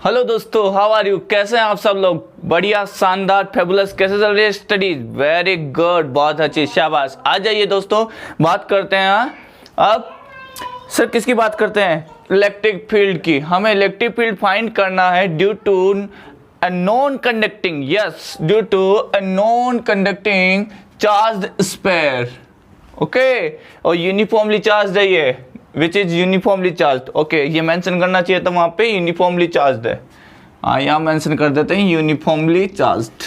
Hello दोस्तों, how are you? कैसे हैं आप सब लोग? बढ़िया, शानदार, फेबुलस। कैसे चल रही है स्टडीज? वेरी गुड, बहुत अच्छी, शाबाश। आ जाइए दोस्तों, बात करते हैं अब। सर किसकी बात करते हैं? इलेक्ट्रिक फील्ड की। हमें इलेक्ट्रिक फील्ड फाइंड करना है due to a non conducting, yes, due to a non conducting charge sphere. Okay, और यूनिफॉर्मली चार्ज है ये, which is uniformly charge. Okay, ये मेंशन करना चाहिए था वहां पे, यूनिफॉर्मली चार्ज है। यहाँ मेंशन कर देते हैं यूनिफॉर्मली चार्ज्ड।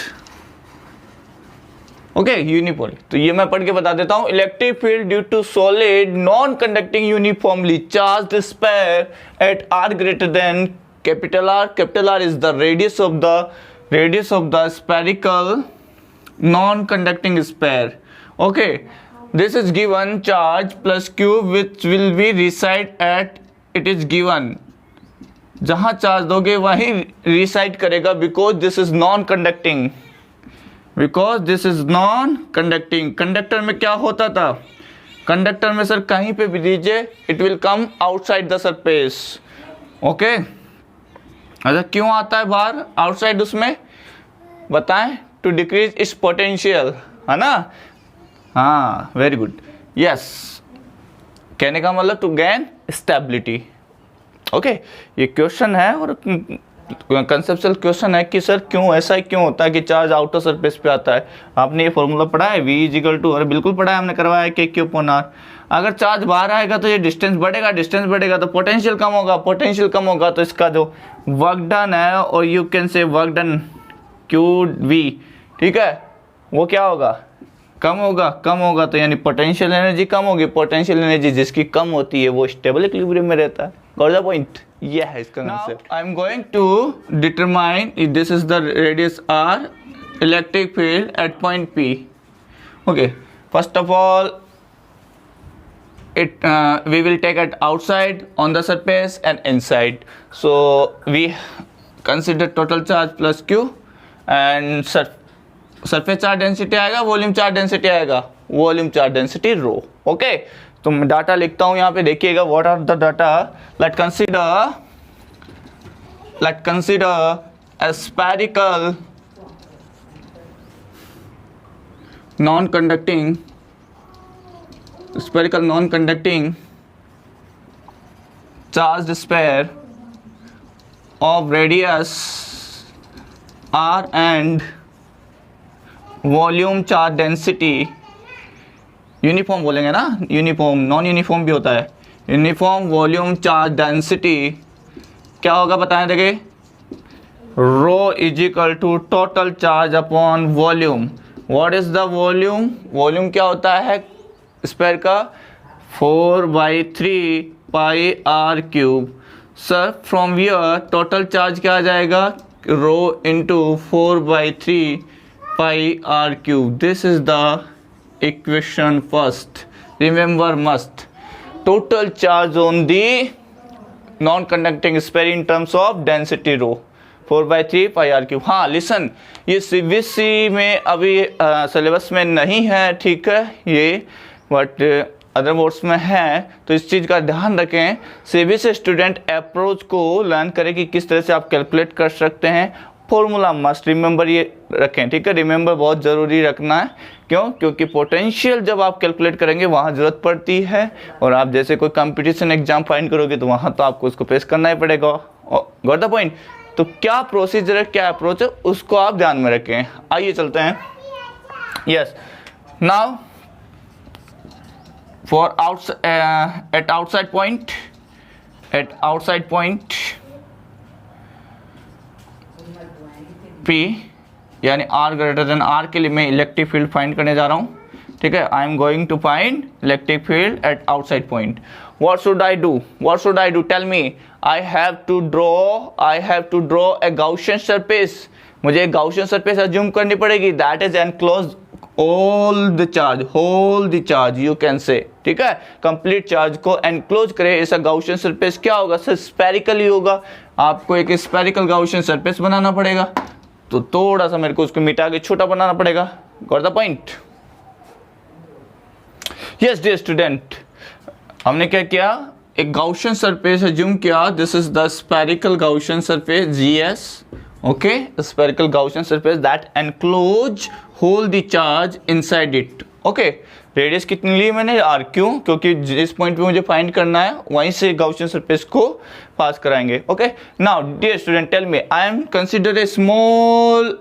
Okay, uniformly. तो ये मैं पढ़ के बता देता हूं। Electric field due to solid non conducting uniformly charged sphere at R greater than capital R. Capital R is the radius of the spherical non conducting sphere. Okay, this is given charge plus q which will be reside at it is given। जहां charge दोगे वहीं reside करेगा, because this is non conducting. Conductor में क्या होता था? Conductor में sir कहीं पे भी दीजिए, it will come outside the surface. Okay, अच्छा क्यों आता है बाहर आउटसाइड? उसमें बताएं, टू डिक्रीज इट्स पोटेंशियल, है ना? हाँ, वेरी गुड, यस। कहने का मतलब टू गेन स्टेबिलिटी। ओके, ये क्वेश्चन है और कंसेप्चुअल क्वेश्चन है कि सर क्यों ऐसा क्यों होता है कि चार्ज आउटर सरफेस पे आता है। आपने ये फॉर्मूला पढ़ा है, V इजिकल टू, अरे बिल्कुल पढ़ा है, हमने करवाया है K Q अपॉन R। अगर चार्ज बाहर आएगा तो ये डिस्टेंस बढ़ेगा तो पोटेंशियल कम होगा तो इसका जो वर्क डन है, और यू कैन से वर्क डन QV, ठीक है, वो क्या होगा? कम होगा तो यानी पोटेंशियल एनर्जी कम होगी। पोटेंशियल एनर्जी जिसकी कम होती है वो स्टेबल इक्विलिब्रियम में रहता है। Got the point? ये है इसका concept. I am going to determine this is the radius R, electric field at point P। Okay, first of all we will take it outside on the surface and inside. So we consider total charge plus Q and surface charge density आएगा, volume charge density आएगा, volume charge density rho. Okay, तो मैं data लिखता हूं यहाँ पे, देखिएगा what are the data. Let consider a spherical non-conducting charged sphere of radius R and volume charge density, uniform बोलेंगे ना, यूनिफॉर्म, नॉन यूनिफॉर्म भी होता है। यूनिफॉर्म वॉल्यूम चार्ज डेंसिटी क्या होगा बताएं? देखिए, rho is equal to total charge upon volume. What is the volume? Volume क्या होता है स्फीयर का? 4/3 pi R cube. Sir from here total charge क्या आ जाएगा? Rho into 4/3 pi R cube. This is the equation first. Remember must. Total charge on the non-conducting sphere in terms of density rho 4/3 pi R cube. हाँ listen, ये CBSE में अभी syllabus में नहीं है, ठीक है ये, बट अदर बोर्ड्स में है, तो इस चीज़ का ध्यान रखें। CBSE स्टूडेंट अप्रोच को लर्न करें कि किस तरह से आप कैलकुलेट कर सकते हैं। फॉर्मूला मस्ट रिमेंबर ये रखें, ठीक है, रिमेंबर बहुत ज़रूरी रखना है। क्यों? क्योंकि पोटेंशियल जब आप कैलकुलेट करेंगे वहाँ ज़रूरत पड़ती है, और आप जैसे कोई कंपटीशन एग्जाम फाइंड करोगे तो वहाँ तो आपको उसको फेस करना ही पड़ेगा। Got the point? तो क्या प्रोसीजर है, क्या अप्रोच है, उसको आप ध्यान में रखें। आइए चलते हैं। Yes, now for at outside point P यानी R ग्रेटर देन R के लिए मैं इलेक्ट्रिक फील्ड फाइंड करने जा रहा हूँ, ठीक है। I am going to find electric field at outside point. What should I do? Tell me. I have to draw a Gaussian surface. मुझे गाउसियन सरफेस अज्यूम करनी पड़ेगी, that is enclose whole the charge you can say, ठीक है, complete charge को enclose करे ऐसा Gaussian surface. क्या होगा सर? स्फेरिकल ही होगा। आपको एक स्फेरिकल गाउसियन सरफेस बनाना पड़ेगा, तो थोड़ा सा मेरे को उसको मिटा के छोटा बनाना पड़ेगा। Got the point? Yes dear student, हमने क्या किया? एक गाउशियन सरफेस एज्यूम किया, this is the spherical Gaussian surface GS, okay, spherical Gaussian surface that enclose whole the charge inside it, okay. Radius कितनी ली मैंने r, क्यों? क्योंकि जिस पॉइंट पे मुझे फाइंड करना है वहीं से गाउशियन सरफेस को पास कराएंगे, okay. Now dear student tell me, I am consider a small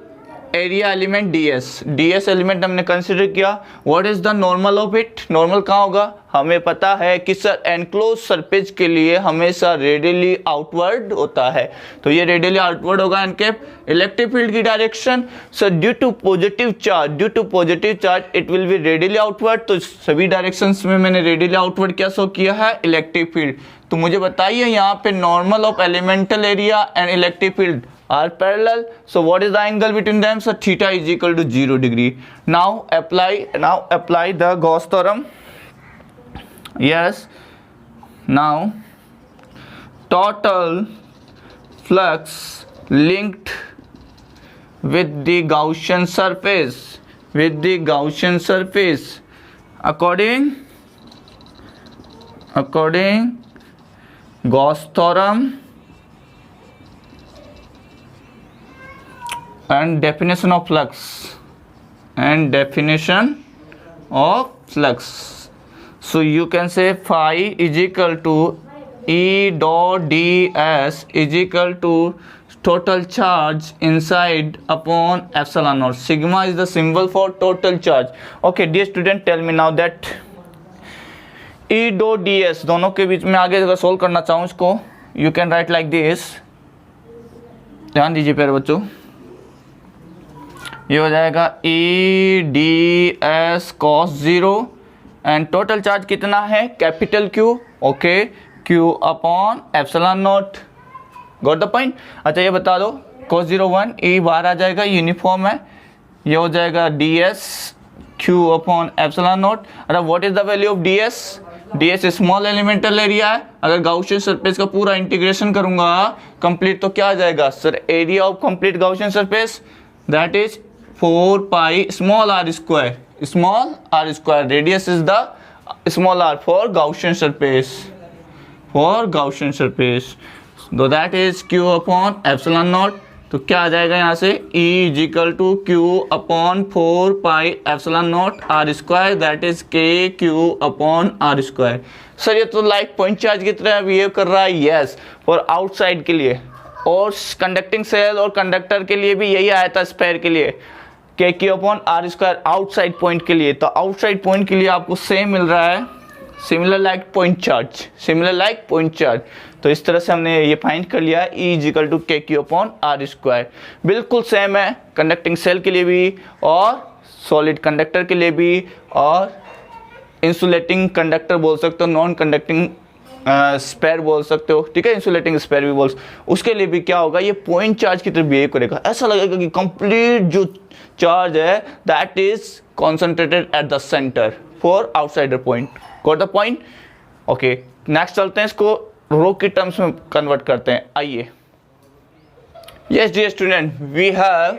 area element ds element हमने कंसिडर किया। What is the normal of it? Normal कहाँ होगा? हमें पता है कि सर एनक्लोज सरफेस के लिए हमेशा रेडियली आउटवर्ड होता है, तो ये रेडियली आउटवर्ड होगा एनकैप। इलेक्ट्रिक फील्ड की direction sir due to positive charge it will be radially outward, तो सभी डायरेक्शंस में मैंने रेडियली आउटवर्ड क्या शो किया है? Electric field. तो मुझे बताइए यहाँ पे normal of elemental area and electric field are parallel, so what is the angle between them? So theta is equal to 0 degree. Now apply the Gauss theorem. Yes, now total flux linked with the Gaussian surface according Gauss theorem and definition of flux. So you can say phi is equal to E dot ds is equal to total charge inside upon epsilon naught. Sigma is the symbol for total charge. Okay dear student, tell me now that E dot ds दोनों के बीच में आगे अगर solve करना चाहूँ इसको, you can write like this, ध्यान दीजिए प्यारे बच्चों, ये हो जाएगा E ds cos 0 and total charge कितना है? Capital Q, okay, Q upon epsilon not. Got the point? अच्छा ये बता दो, cos 0 1, E बाहर आ जाएगा, यूनिफॉर्म है, ये हो जाएगा ds Q upon epsilon not. अच्छा what is the value of ds small elemental area है, अगर गाउशियन सरफेस का पूरा इंटीग्रेशन करूंगा कंप्लीट तो क्या आ जाएगा sir? Area of complete Gaussian surface that is 4 pi small r square. Radius is the small r for Gaussian surface. So that is q upon epsilon naught. तो क्या आ जाएगा यहाँ से? E is equal to q upon 4 pi epsilon naught r square, that is k q upon r square. Sir ये तो like point charge की तरह बिहेव कर रहा है। यस, फॉर आउटसाइड के लिए, और कंडक्टिंग सेल और कंडक्टर के लिए भी यही आया था स्पेयर के लिए, K Q upon R square outside point के लिए। तो आउटसाइड पॉइंट के लिए आपको सेम मिल रहा है, सिमिलर लाइक पॉइंट चार्ज। तो इस तरह से हमने ये फाइंड कर लिया E is equal to K Q upon R square. बिल्कुल सेम है कंडक्टिंग सेल के लिए भी और सॉलिड कंडक्टर के लिए भी, और इंसुलेटिंग कंडक्टर बोल सकते हो, नॉन कंडक्टिंग स्पेयर बोल सकते हो, ठीक है, इंसुलेटिंग स्पेयर भी बोल, उसके लिए भी क्या होगा? ये पॉइंट चार्ज की तरफ बिहेव करेगा। ऐसा लगेगा कि कंप्लीट जो चार्ज है that is concentrated at the centre for outsider point. Got the point? Okay, next चलते हैं, इसको रो की टर्म्स में कन्वर्ट करते हैं। आइए, yes dear student, we have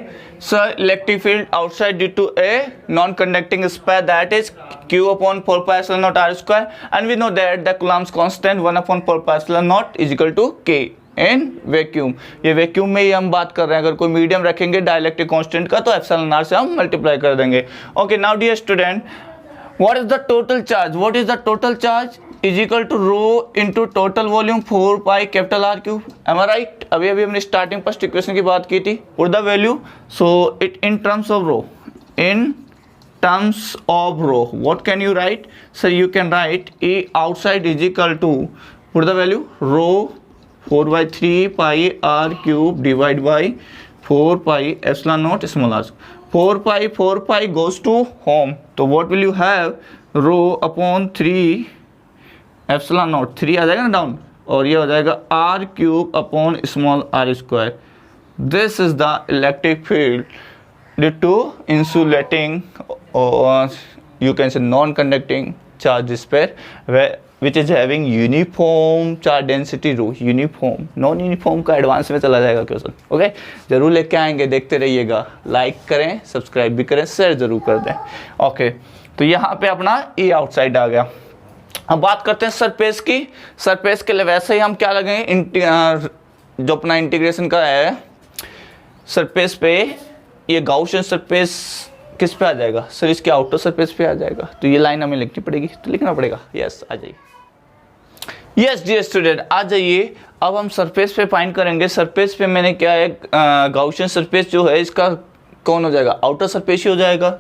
electric field outside due to a non-conducting sphere, that is q upon 4 pi epsilon naught r square, and we know that the Coulomb's constant 1 upon 4 pi epsilon naught is equal to k in vacuum. ये vacuum में ही हम बात कर रहे हैं, अगर कोई medium रखेंगे डाइलेक्ट्रिक कांस्टेंट का तो एप्सिलॉन r से हम मल्टीप्लाई कर देंगे। Okay, now dear student, what is the total charge? Is equal to rho into total volume 4 pi capital R cube. Am I right? अभी हमने स्टार्टिंग फर्स्ट इक्वेशन की बात की थी। Put the value, so it in terms of rho, what can you write? Sir you can write E outside is equal to, put the value, rho 4/3 pi R cube divide by 4 pi epsilon naught small r। 4 pi goes to home, तो what will you have? Rho upon 3 epsilon naught, 3 आ जाएगा ना down, और ये हो जाएगा R cube upon small r square. This is the electric field due to insulating और you can say non conducting charge sphere which is having uniform charge density rho, uniform. Non uniform का advance में चला जाएगा question. Okay, जरूर लेके आएंगे, देखते रहिएगा, लाइक करें, सब्सक्राइब भी करें, शेयर जरूर कर दें। ओके, तो यहाँ पे अपना E आउटसाइड आ गया। अब बात करते हैं सरफेस की। सरफेस के लिए वैसे ही हम क्या लगाएंगे, जो अपना इंटीग्रेशन का है सरफेस पे, ये गाउसियन सरफेस किस पे आ जाएगा सर, इसके आउटर सरफेस पे आ जाएगा। तो ये लाइन हमें लिखनी पड़ेगी, तो लिखना पड़ेगा। यस आ जाइए, यस डियर स्टूडेंट आ जाइए। अब हम सरफेस पे फाइंड करेंगे। सरफेस पे मैंने क्या है, गाउसियन सरफेस जो है इसका कौन हो जाएगा, आउटर सरफेस ही हो जाएगा।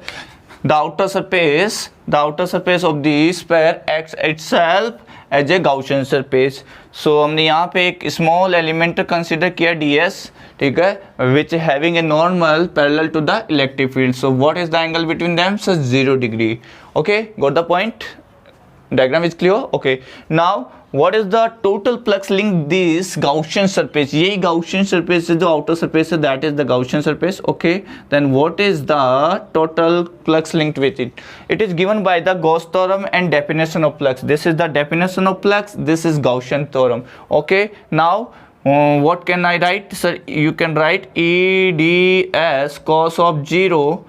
The outer surface of the sphere acts itself as a Gaussian surface. So हमने यहाँ पे एक स्मॉल एलिमेंट कंसिडर किया ds, ठीक है, which having a normal parallel to the electric field. So what is the angle between them, so 0 degree. Okay, got the point, diagram is clear. Okay, now what is the total flux link this Gaussian surface, यही Gaussian surface है जो outer surface है, that is the Gaussian surface. Okay, then what is the total flux linked with it? It is given by the Gauss theorem and definition of flux. This is the definition of flux, this is Gaussian theorem. Okay, now what can I write, sir? You can write E ds cos of 0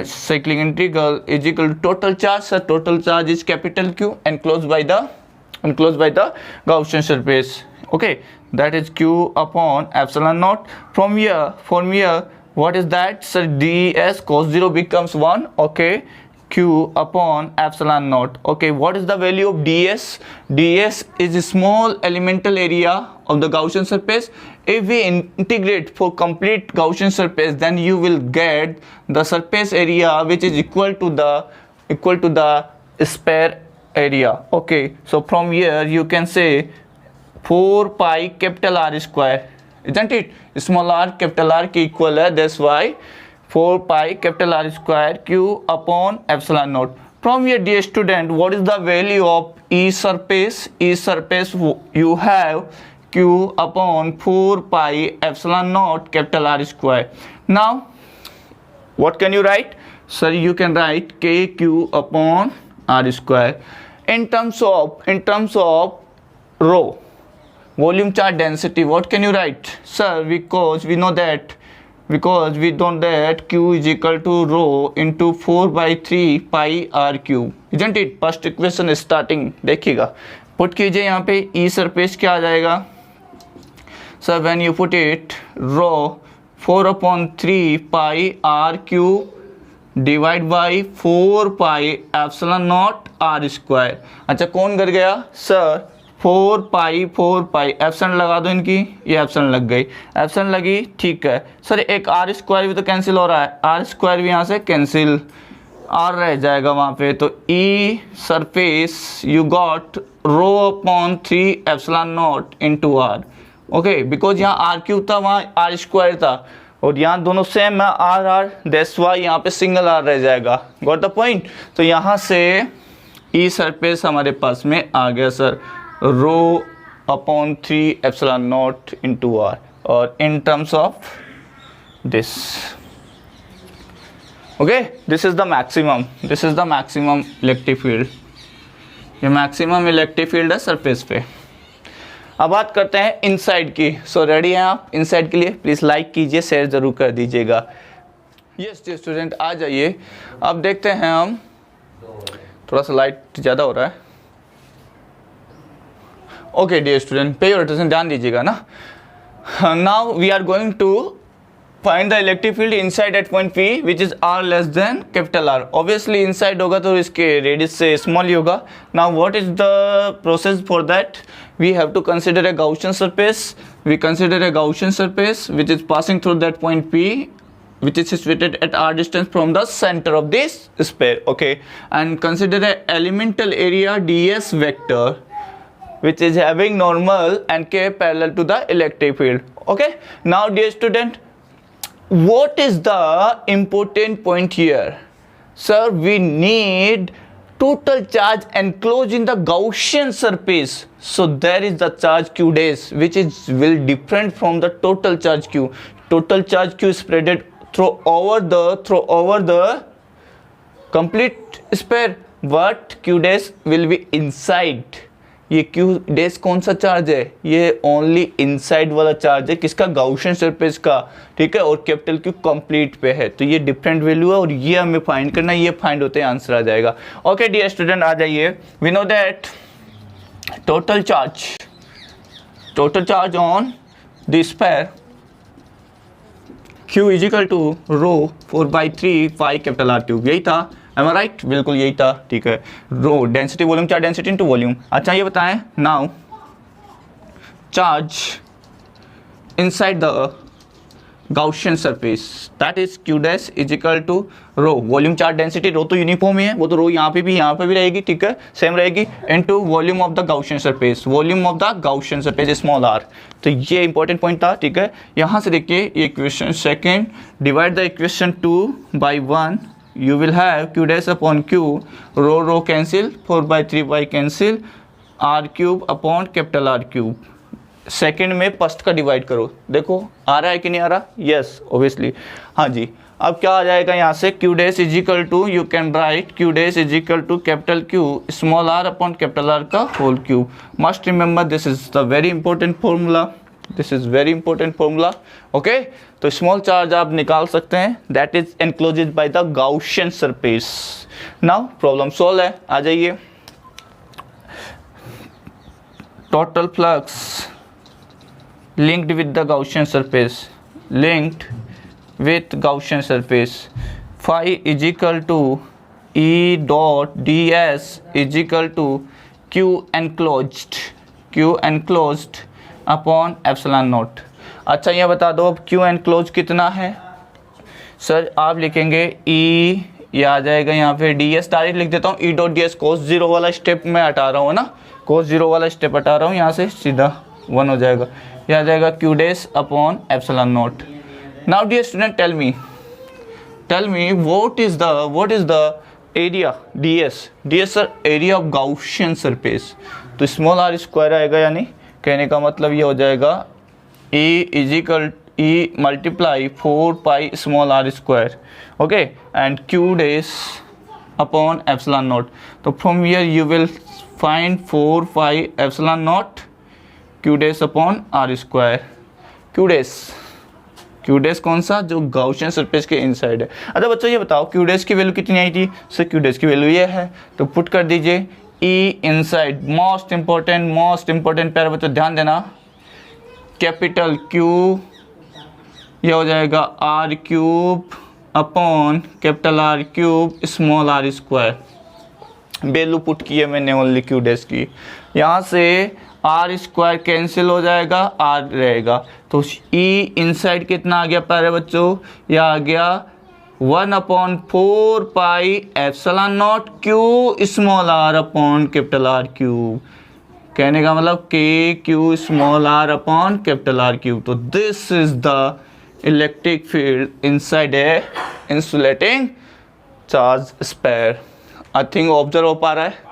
cyclic integral is equal to total charge. So total charge is capital Q enclosed by the Gaussian surface. Okay, that is Q upon epsilon naught. From here what is that, sir? ds cos 0 becomes 1. Okay, Q upon epsilon naught. Okay, what is the value of ds? ds is a small elemental area of the Gaussian surface. If we integrate for complete Gaussian surface, then you will get the surface area which is equal to the sphere area. Okay, so from here you can say 4 pi capital R square, isn't it? Small r capital R की equal है, that's why 4 pi capital R square Q upon epsilon naught. From here, dear student, what is the value of E surface? E surface you have Q upon 4 pi epsilon naught capital R square. Now, what can you write? Sir, you can write KQ upon R square. In terms of rho, volume charge density, what can you write? Sir, because we know that Q is equal to rho into 4 by 3 pi R cube, isn't it? First equation starting देखिएगा, put कीजिए यहाँ पे E surface क्या आ जाएगा? So when you put it, rho 4 upon 3 pi R cube divide by 4 pi epsilon naught R square. अच्छा कौन कर गया सर? 4 pi एप्सिलॉन लगा दो इनकी, ये एप्सिलॉन लग गई, एप्सिलॉन लगी, ठीक है सर। एक आर स्क्वायर भी तो कैंसिल हो रहा है, आर स्क्वायर भी यहाँ से कैंसिल, आर रह जाएगा वहाँ पे। तो E surface you got rho upon 3 epsilon naught into R. Okay, because यहाँ आर क्यूब था, वहाँ आर स्क्वायर था, और यहाँ दोनों सेम है, आर आर, दैट्स व्हाई यहाँ पे सिंगल आर रह जाएगा। Got the point? तो यहाँ से ई सरफेस हमारे पास में आ गया sir, rho upon 3 epsilon naught into R, और in terms of this. Okay, this is the maximum electric field, ये मैक्सिमम इलेक्ट्रिक फील्ड है सरफेस पे। अब बात करते हैं इनसाइड की। सो रेडी हैं आप इनसाइड के लिए? प्लीज़ लाइक कीजिए, शेयर ज़रूर कर दीजिएगा। यस डियर स्टूडेंट आ जाइए, अब देखते हैं हम, थोड़ा सा लाइट ज़्यादा हो रहा है। Okay dear student, pay your attention, ध्यान दीजिएगा ना। Now we are going to find the electric field inside at point P which is R less than capital R। Obviously inside होगा तो इसके रेडियस से स्मॉल ही होगा। Now what is the process for that? We have to consider a Gaussian surface. We consider a Gaussian surface which is passing through that point P, which is situated at R distance from the center of this sphere. Okay, and consider a elemental area ds vector which is having normal and k parallel to the electric field. Okay, now dear student, what is the important point here? Sir, we need total charge enclosed in the Gaussian surface. So there is the charge q dash which is will different from the total charge q. Total charge q is spreaded through over the complete sphere, but q dash will be inside. ये Q dash कौन सा charge है, ये only inside वाला charge है, किसका, Gaussian surface का, ठीक है, और कैपिटल क्यू कंप्लीट पे है, तो ये डिफरेंट वैल्यू है और ये हमें फाइंड करना है, ये फाइंड होते हैं आंसर आ जाएगा। ओके डियर स्टूडेंट, आ जाइए, we know that total charge on the sphere Q is equal to rho 4/3 pi capital R cube, यही था, एम आई राइट, बिल्कुल यही था, ठीक है। Rho density volume, charge density into volume. अच्छा ये बताएं now charge inside the Gaussian surface that is Q dash is equal to rho volume charge density, rho तो यूनिफॉर्म ही है, वो तो रो यहाँ पे भी रहेगी, ठीक है, सेम रहेगी, into volume of the Gaussian surface, volume of the Gaussian surface small r। तो ये इंपॉर्टेंट पॉइंट था, ठीक है। यहाँ से देखिए equation second, divide the equation 2/1, you will have Q dash upon Q, rho cancel, 4/3 pi cancel, R cube upon capital R cube. Second में first का डिवाइड करो, देखो आ रहा है कि नहीं आ रहा, यस ऑब्वियसली, हाँ जी। अब क्या आ जाएगा यहाँ से, Q dash is equal to, you can write Q dash is equal to capital Q small r upon capital R का whole cube. Must remember this is the very important formula, this is very important formula, okay. तो small charge आप निकाल सकते हैं, that is enclosed by the Gaussian surface. Now problem solve है, आ जाइए। Total flux linked with the Gaussian surface, linked with Gaussian surface, phi is equal to E dot ds is equal to Q enclosed upon epsilon naught। अच्छा ये बता दो अब Q enclosed कितना है, सर आप लिखेंगे E, ये आ जाएगा यहाँ पे ds, डायरेक्ट लिख देता हूँ E dot ds, cos 0 वाला स्टेप मैं हटा रहा हूँ ना, cos 0 वाला स्टेप हटा रहा हूँ, यहाँ से सीधा 1 हो जाएगा, यह आ जाएगा Q dash upon epsilon naught. Now dear student tell me what is the area, ds sir area of Gaussian surface, तो स्मॉल r स्क्वायर आएगा, यानी कहने का मतलब ये हो जाएगा E multiply 4 pi small r square, okay, and Q dash upon epsilon naught. तो from here you will find 4 pi epsilon naught Q dash upon R square. Q dash कौन सा, जो गाउशियन सरफेस के इनसाइड है। अच्छा बच्चों ये बताओ Q डैश की वैल्यू कितनी आई थी, सर Q डैश की वैल्यू ये है, तो पुट कर दीजिए E इनसाइड, मोस्ट इंपॉर्टेंट प्यारे बच्चों ध्यान देना, कैपिटल Q, ये हो जाएगा R cube upon capital R cube small r square. Value put की है मैंने ओनली Q डैश की, यहाँ से R स्क्वायर कैंसिल हो जाएगा, R रहेगा, तो E इनसाइड कितना आ गया प्यारे बच्चों, यह आ गया 1/4 pi epsilon naught Q small r upon capital R cube. कहने का मतलब Q small r upon capital R cube. तो this is the electric field inside a insulating charge sphere. I think observe हो पा रहा है,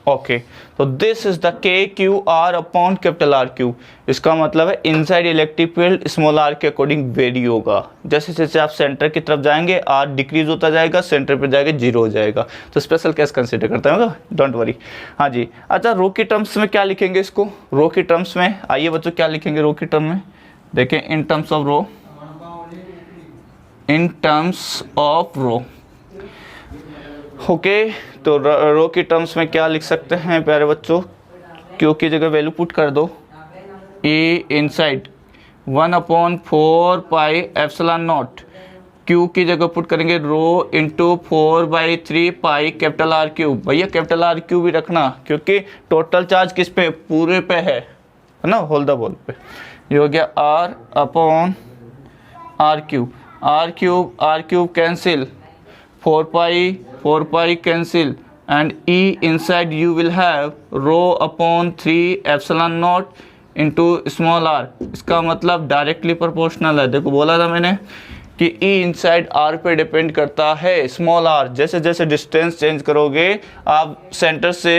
ओके। तो this is the KQR upon capital R cube. इसका मतलब है inside electric field small r के अकॉर्डिंग वेरी होगा, जैसे जैसे आप सेंटर की तरफ जाएंगे R डिक्रीज होता जाएगा, सेंटर पे जाएगा 0 हो जाएगा। तो स्पेशल केस कंसीडर करते हैं, डोंट वरी। हाँ जी, अच्छा रो की टर्म्स में क्या लिखेंगे इसको, रो की टर्म्स में आइए बच्चों क्या लिखेंगे रो की टर्म में, देखें in terms of rho, in terms of rho, okay. तो रो की टर्म्स में क्या लिख सकते हैं प्यारे बच्चों, Q की जगह वैल्यू पुट कर दो, E inside 1/4 pi epsilon naught, Q की जगह पुट करेंगे rho into 4/3 pi capital R cube. भैया कैपिटल R क्यूब भी रखना, क्योंकि टोटल चार्ज किस पे, पूरे पे है ना, होल द बॉल पे। ये हो गया R upon R cube cancel, 4 pi cancel, and E inside you will have row upon 3 epsilon naught into small r। इसका मतलब डायरेक्टली प्रोपोर्शनल है, देखो बोला था मैंने कि E इनसाइड R पे डिपेंड करता है स्मॉल r। जैसे जैसे डिस्टेंस चेंज करोगे आप सेंटर से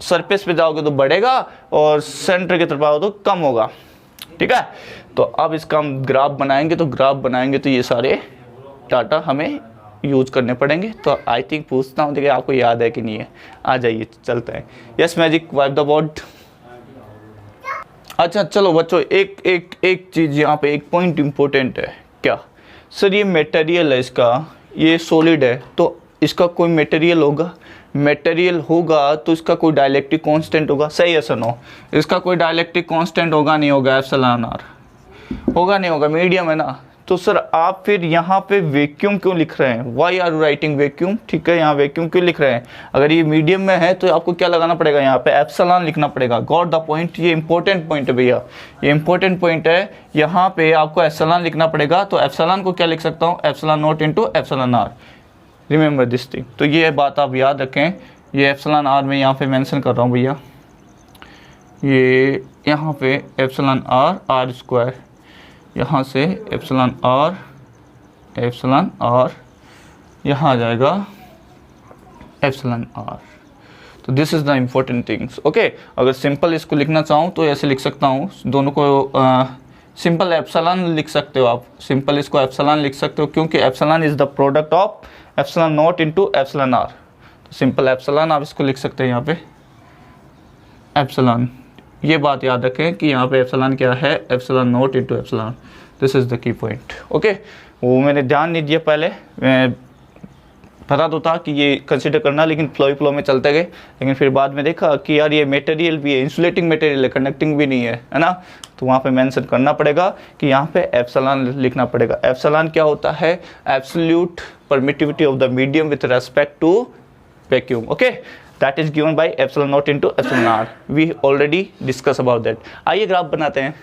सरफेस पे जाओगे तो बढ़ेगा और सेंटर की तरफ आओ तो कम होगा, ठीक है। तो अब इसका हम ग्राफ बनाएंगे, तो ये सारे डाटा हमें यूज करने पड़ेंगे। तो आई थिंक पूछता हूँ, देखिए आपको याद है कि नहीं है। आ जाइए चलते हैं। Yes magic wipe the board. अच्छा चलो बच्चों, एक चीज़ यहाँ पे, एक पॉइंट इंपॉर्टेंट है। क्या सर, ये मटेरियल है इसका, ये सॉलिड है, तो इसका कोई मटेरियल होगा? मटेरियल होगा तो इसका कोई डाइलेक्ट्रिक कांस्टेंट होगा, सही है सर? नो, इसका कोई डाइलेक्ट्रिक कांस्टेंट होगा नहीं होगा? एप्सिलॉन आर होगा नहीं होगा? मीडियम है ना। तो सर आप फिर यहाँ पे वैक्यूम क्यों लिख रहे हैं? Why are writing vacuum? ठीक है, यहाँ वैक्यूम क्यों लिख रहे हैं? अगर ये मीडियम में है तो आपको क्या लगाना पड़ेगा? यहाँ पे एप्सिलॉन लिखना पड़ेगा। Got the point? ये इंपॉर्टेंट पॉइंट है भैया, ये इंपॉर्टेंट पॉइंट है। यहाँ पे आपको एप्सिलॉन लिखना पड़ेगा। तो एप्सिलॉन को क्या लिख सकता हूँ? Epsilon naught into epsilon R. Remember this thing. तो ये बात आप याद रखें। ये एप्सिलॉन आर में यहाँ पे मेंशन कर रहा हूँ भैया, ये यहाँ पे एप्सिलॉन आर स्क्वायर, यहाँ से एप्सिलॉन आर यहाँ आ जाएगा एप्सिलॉन आर। तो this is the important things. Okay, अगर सिंपल इसको लिखना चाहूँ तो ऐसे लिख सकता हूँ, दोनों को सिंपल एप्सिलॉन लिख सकते हो आप, सिंपल इसको एप्सिलॉन लिख सकते हो, क्योंकि epsilon is the product of epsilon naught into epsilon R. तो सिंपल एप्सिलॉन आप इसको लिख सकते हैं यहाँ पे एप्सिलॉन। ये बात याद रखें कि यहाँ पे एप्सिलॉन क्या है? Epsilon naught into epsilon. This is the key point. Okay, वो मैंने ध्यान नहीं दिया पहले, मैं पता तो था कि ये कंसिडर करना, लेकिन फ्लो में चलते गए। लेकिन फिर बाद में देखा कि यार ये मटेरियल भी है, इंसुलेटिंग मटेरियल है, कंडक्टिंग भी नहीं है ना। तो वहाँ पे मेंशन करना पड़ेगा कि यहाँ पे एप्सिलॉन लिखना पड़ेगा। एप्सिलॉन क्या होता है? Absolute permittivity of the medium with respect to vacuum. Okay, that is given by epsilon naught into epsilon r. We already discussed about that. आइए ग्राफ बनाते हैं।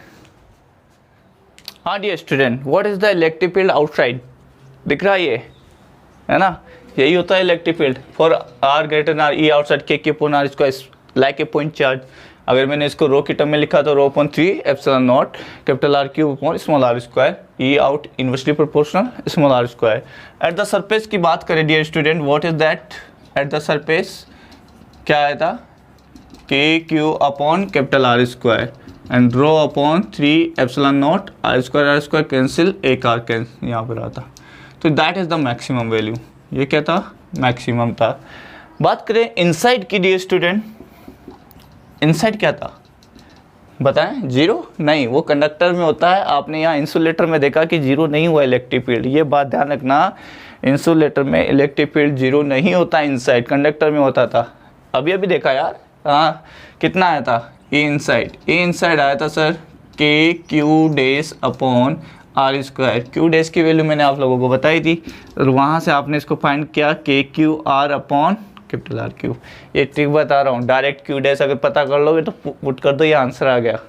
हाँ dear student, what is the electric field outside? दिख रहा है ये, है ना? यही होता है electric field for R greater than R, E outside K upon R square like a point charge. अगर मैंने इसको रो की टर्म में लिखा तो rho upon 3 epsilon naught capital R cube upon small are square, E out inversely proportional small are square. Eight the surface की बात करें dear student, what is that? At the surface क्या आया था? K Q upon capital R square and rho upon 3 epsilon naught R square cancel, एक R cancel यहाँ पर आता। तो that is the maximum value. ये क्या था? मैक्सिमम था। बात करें इनसाइड की डियर स्टूडेंट, इनसाइड क्या था बताएं? जीरो नहीं, वो कंडक्टर में होता है। आपने यहाँ इंसुलेटर में देखा कि जीरो नहीं हुआ इलेक्ट्रिक फील्ड, ये बात ध्यान रखना। इंसुलेटर में इलेक्ट्रिक फील्ड जीरो नहीं होता, इनसाइड कंडक्टर में होता था। अभी देखा यार, हाँ कितना आया था? ए इनसाइड आया था sir K Q dash upon R square. Q dash की वैल्यू मैंने आप लोगों को बताई थी, और वहाँ से आपने इसको फाइंड किया के Q R upon capital R Q. ये ट्रिक बता रहा हूँ, डायरेक्ट क्यू डेस अगर पता कर लोगे तो पुट कर दो, ये आंसर आ गया।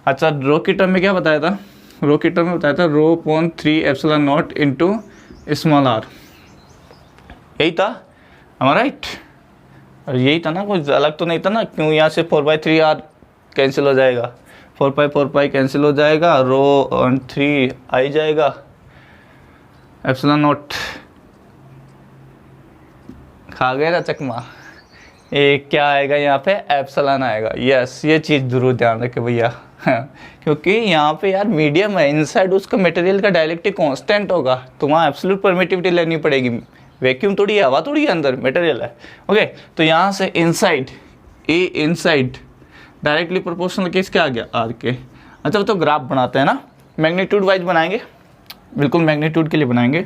अच्छा, रो की टर्म में क्या बताया था? रो की टर्म में बताया था rho upon 3 epsilon naught into small R. यही था हमारा, राइट? और यही था ना, कुछ अलग तो नहीं था ना? क्यों यहाँ से 4/3 आर कैंसिल हो जाएगा, 4 कैंसिल हो जाएगा, रो और 3 आ ही जाएगा, एप्सिलॉन नॉट खा गए ना चकमा। ये क्या आएगा यहाँ पे? एप्सिलॉन आएगा। यस, ये चीज़ जरूर ध्यान रखे भैया क्योंकि यहाँ पे यार मीडियम है, इनसाइड उसका मटेरियल का डायलेक्ट्रिक कांस्टेंट होगा, तो वहाँ एब्सोल्यूट परमिटिविटी लेनी पड़ेगी। वैक्यूम थोड़ी है, हवा थोड़ी है, अंदर मटेरियल है। ओके, तो यहाँ से इनसाइड, ए इनसाइड डायरेक्टली प्रोपोर्शनल केस क्या आ गया? आर के। अच्छा, तो ग्राफ बनाते हैं ना, मैग्नीट्यूड वाइज बनाएंगे, बिल्कुल मैग्नीट्यूड के लिए बनाएंगे,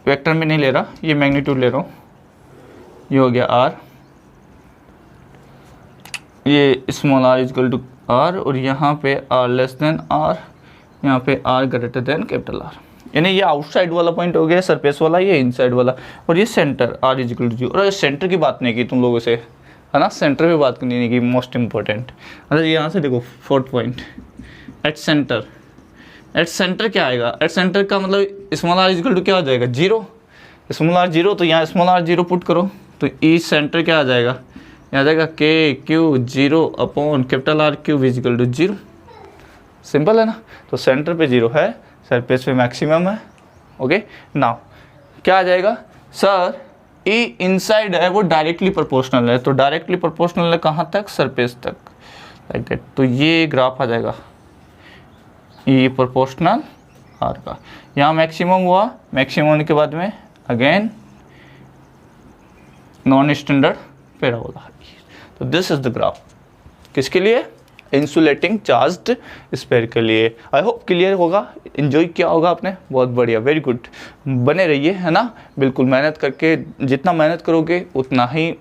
वेक्टर में नहीं ले रहा, ये मैग्नीट्यूड ले रहा हूँ। ये हो गया आर, ये small R is equal to R, और यहाँ पे आर लेस देन आर, यहाँ पे R greater than capital R. यानी ये आउटसाइड वाला पॉइंट हो गया सरफेस वाला, ये इनसाइड वाला, और ये सेंटर आर इजकल टू 0। और सेंटर की बात नहीं की तुम लोगों से, है ना? सेंटर पे बात करनी नहीं की, मोस्ट इंपॉर्टेंट। अच्छा, यहाँ से देखो 4th point, at centre. At centre क्या आएगा? एट सेंटर का मतलब स्मॉल आर इजकल टू क्या हो जाएगा? 0। स्मॉल आर 0, तो यहाँ स्मॉल आर 0 पुट करो, तो ई सेंटर क्या आ जाएगा? यहाँ आ जाएगा K Q 0 upon capital R Q is equal to 0। Simple है ना? तो सेंटर पे 0 है, सरफेस पे मैक्सिमम है। ओके, नाउ क्या आ जाएगा सर? ई इनसाइड है, वो डायरेक्टली प्रोपोर्शनल है, तो डायरेक्टली प्रोपोर्शनल है कहाँ तक? सरफेस तक, लाइक दैट। तो ये ग्राफ आ जाएगा ई प्रोपोर्शनल आर का। यहाँ मैक्सिमम हुआ, मैक्सिमम होने के बाद में अगेन नॉन स्टैंडर्ड पैराबोला। तो दिस इज द ग्राफ किसके लिए, इंसुलेटिंग चार्ज्ड स्फीयर के लिए। आई होप क्लियर होगा, एंजॉय किया होगा आपने, बहुत बढ़िया, वेरी गुड। बने रहिए, है ना, बिल्कुल मेहनत करके, जितना मेहनत करोगे उतना ही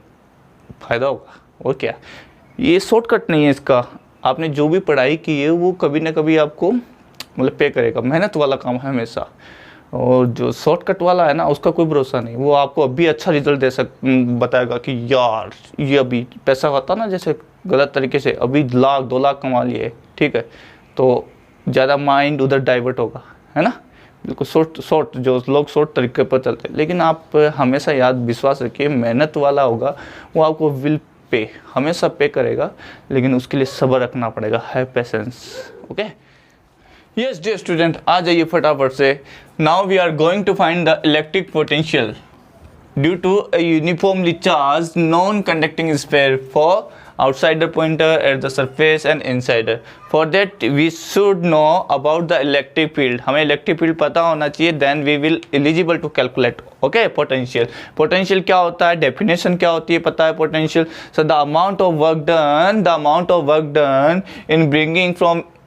फायदा होगा। और क्या, ये शॉर्टकट नहीं है इसका, आपने जो भी पढ़ाई की है वो कभी ना कभी आपको मतलब पे करेगा, मेहनत वाला काम है हमेशा। और जो शॉर्टकट वाला है ना उसका कोई भरोसा नहीं, वो आपको अभी अच्छा रिजल्ट बताएगा कि यार ये अभी पैसा होता ना जैसे गलत तरीके से अभी 1,00,000-2,00,000 कमा लिए, ठीक है, तो ज़्यादा माइंड उधर डाइवर्ट होगा, है ना, बिल्कुल शॉर्ट जो लोग शॉर्ट तरीके पर चलते हैं। लेकिन आप हमेशा याद विश्वास रखिए, मेहनत वाला होगा वो आपको विल पे हमेशा पे करेगा, लेकिन उसके लिए सब्र रखना पड़ेगा, है patience. Okay, yes dear student, आ जाइए फटाफट से। Now we are going to find the electric potential due to a uniformly charged non conducting sphere for outsider pointer at the surface and insider. For that we should know about the electric field. हमें electric field पता होना चाहिए, then we will eligible to calculate. Okay, potential. Potential क्या होता है, definition क्या होती है पता है potential. So the amount of work done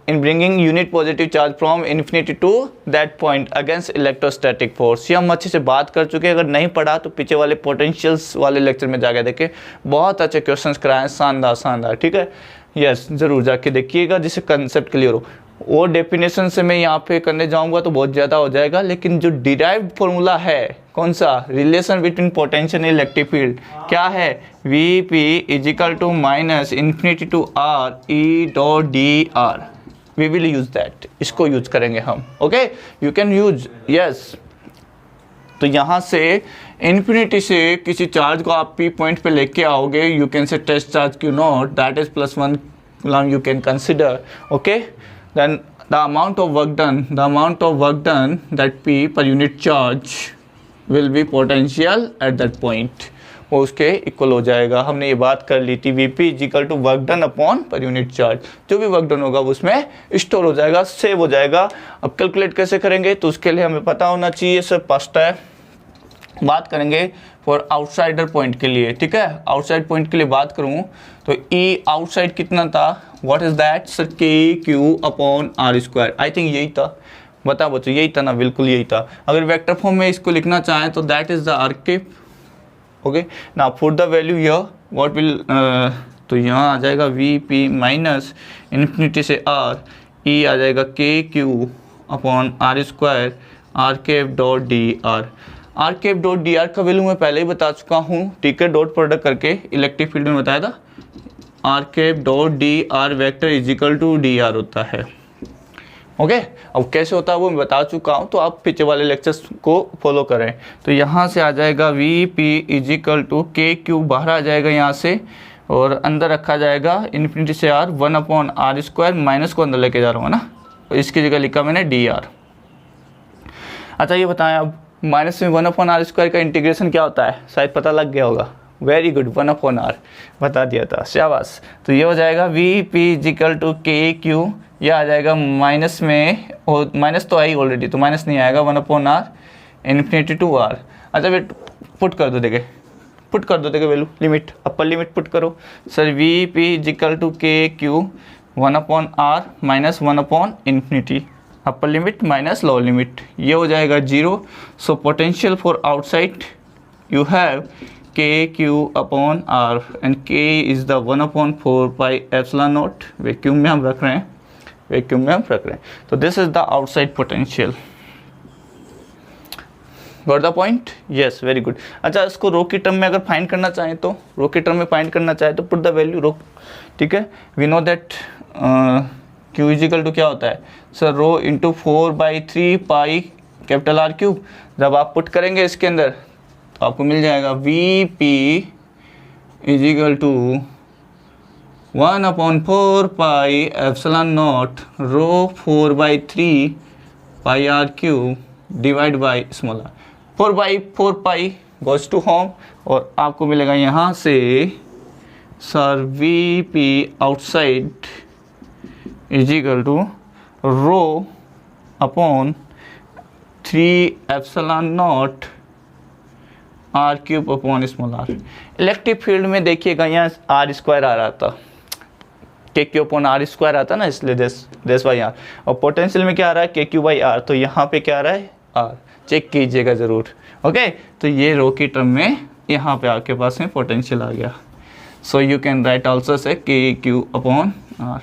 in bringing unit positive charge from infinity to that point against electrostatic force. ये हम अच्छे से बात कर चुके हैं, अगर नहीं पढ़ा तो पीछे वाले पोटेंशियल्स वाले लेक्चर में जाके देखें, बहुत अच्छे क्वेश्चंस कराए, शानदार, ठीक है, यस ज़रूर जाके देखिएगा जिससे कंसेप्ट क्लियर हो। वो डेफिनेशन से मैं यहाँ पे करने जाऊँगा तो बहुत ज़्यादा हो जाएगा, लेकिन जो डिराइव्ड फॉर्मूला है कौन सा, relation between potential electric field क्या है, V P is equal to minus infinity to R E dot D R. We will use that, इसको यूज करेंगे हम। Okay, you can use, yes. तो यहाँ से इन्फिनिटी से किसी चार्ज को आप पी पॉइंट पे लेके आओगे, you can say test charge Q naught that is +1 coulomb you can consider. Okay, then the amount of work done that P per unit charge will be potential at that point, वो उसके equal हो जाएगा। हमने ये बात कर ली थी, V P is equal to work done upon per unit charge, जो भी वर्क डन होगा वो उसमें स्टोर हो जाएगा, सेव हो जाएगा। अब कैलकुलेट कैसे करेंगे, तो उसके लिए हमें पता होना चाहिए सर, फर्स्ट है बात करेंगे फॉर आउटसाइडर पॉइंट के लिए, ठीक है, आउटसाइड पॉइंट के लिए बात करूँ तो ई आउटसाइड कितना था, what is that sir, K Q upon R square. I think यही था, बता बच्चों यही था ना, बिल्कुल यही था। अगर वेक्टर फॉर्म में इसको लिखना चाहें तो that is the R cube. Okay, ना put the value here, what will, तो यहाँ आ जाएगा वी पी माइनस इन्फिनिटी से आर, ई आ जाएगा K Q upon R square R cap dot D R. R cap dot D R का value मैं पहले ही बता चुका हूँ, ठीक है, डॉट प्रोडक्ट करके इलेक्ट्रिक फील्ड में बताया था, R cap dot D R vector is equal to D R होता है। ओके, अब कैसे होता है वो मैं बता चुका हूँ, तो आप पीछे वाले लेक्चर्स को फॉलो करें। तो यहाँ से आ जाएगा V P is equal to K Q, बाहर आ जाएगा यहाँ से, और अंदर रखा जाएगा इन्फिनिटी से R 1 upon R square, minus को अंदर लेके जा रहा हूँ ना, तो इसकी जगह लिखा मैंने डी आर। अच्छा ये बताएं, अब माइनस में 1 अपॉन आर स्क्वायर का इंटीग्रेशन क्या होता है, शायद पता लग गया होगा, वेरी गुड, 1 अपॉन आर बता दिया था, शाबाश। तो ये हो जाएगा V P is equal to K Q, यह आ जाएगा माइनस में, और माइनस तो आई ऑलरेडी, तो माइनस नहीं आएगा, 1 upon R infinity to R. अच्छा वेट, पुट कर दो देखे value, limit, upper limit put करो sir, V P is equal to K Q 1 upon R minus 1 upon infinity, upper limit minus lower limit, ये हो जाएगा 0। So potential for outside you have K Q upon R and K is the 1 upon 4 pi epsilon naught, vacuum में हम रख रहे हैं, तो this is the outside potential. Got the point, yes, very good. अच्छा इसको रो की term में अगर फाइंड करना चाहें तो, पुट द वैल्यू रो, ठीक है, we know that Q is equal to क्या होता है sir, rho into 4/3 pi capital R cube. जब आप पुट करेंगे इसके अंदर तो आपको मिल जाएगा V P is equal to 1 upon 4 pi epsilon naught rho 4/3 pi R cube divide by small R, 4/4 pi goes to home, और आपको मिलेगा यहाँ से sir V P outside is equal to rho upon 3 epsilon naught R cube upon small R. Electric field में देखिएगा यहाँ are square आ रहा था, K Q upon R square आता ना, इसलिए दिस बाई आर। और पोटेंशियल में क्या आ रहा है, के क्यू बाई आर, तो यहाँ पे क्या आ रहा है आर, चेक कीजिएगा ज़रूर। ओके, तो ये रो की टर्म में यहाँ पे आपके पास में पोटेंशियल आ गया। So you can right also say के क्यू अपॉन आर।